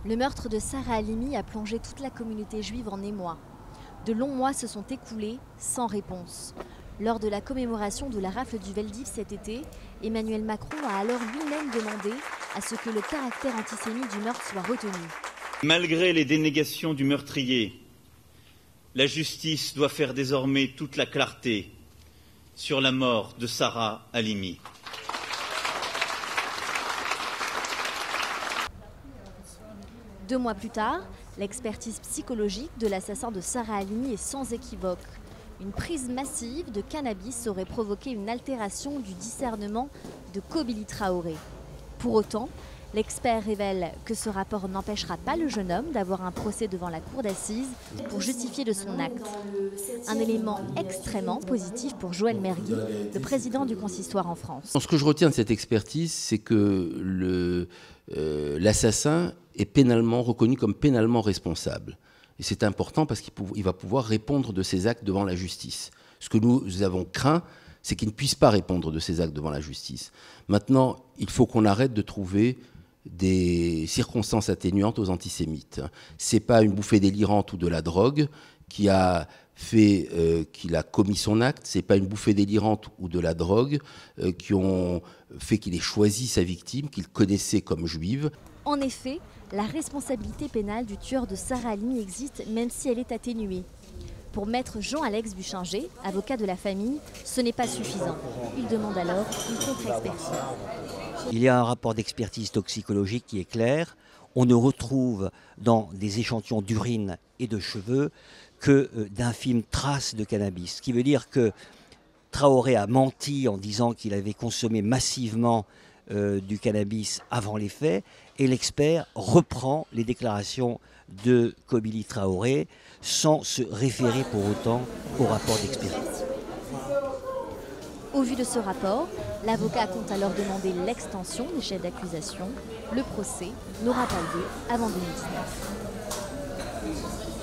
Le meurtre de Sarah Halimi a plongé toute la communauté juive en émoi. De longs mois se sont écoulés sans réponse. Lors de la commémoration de la rafle du Veldiv cet été, Emmanuel Macron a alors lui-même demandé à ce que le caractère antisémite du meurtre soit retenu. Malgré les dénégations du meurtrier, la justice doit faire désormais toute la clarté sur la mort de Sarah Halimi. Deux mois plus tard, l'expertise psychologique de l'assassin de Sarah Halimi est sans équivoque. Une prise massive de cannabis aurait provoqué une altération du discernement de Kobili Traoré. Pour autant, l'expert révèle que ce rapport n'empêchera pas le jeune homme d'avoir un procès devant la cour d'assises pour justifier de son acte. Un élément extrêmement positif pour Joël Mergui, le président du consistoire en France. Ce que je retiens de cette expertise, c'est que l'assassin est pénalement reconnu comme pénalement responsable. Et c'est important parce qu'il va pouvoir répondre de ses actes devant la justice. Ce que nous avons craint, c'est qu'il ne puisse pas répondre de ses actes devant la justice. Maintenant, il faut qu'on arrête de trouver des circonstances atténuantes aux antisémites. Ce n'est pas une bouffée délirante ou de la drogue qui a fait qu'il a commis son acte, ce n'est pas une bouffée délirante ou de la drogue qui ont fait qu'il ait choisi sa victime, qu'il connaissait comme juive. En effet, la responsabilité pénale du tueur de Sarah Halimi existe même si elle est atténuée. Pour maître Jean-Alex Buchinger, avocat de la famille, ce n'est pas suffisant. Il demande alors une contre-expertise. Il y a un rapport d'expertise toxicologique qui est clair. On ne retrouve dans des échantillons d'urine et de cheveux que d'infimes traces de cannabis. Ce qui veut dire que Traoré a menti en disant qu'il avait consommé massivement du cannabis avant les faits, et l'expert reprend les déclarations de Kobili Traoré sans se référer pour autant au rapport d'expertise. Au vu de ce rapport, l'avocat compte alors demander l'extension des chefs d'accusation. Le procès n'aura pas lieu avant 2019.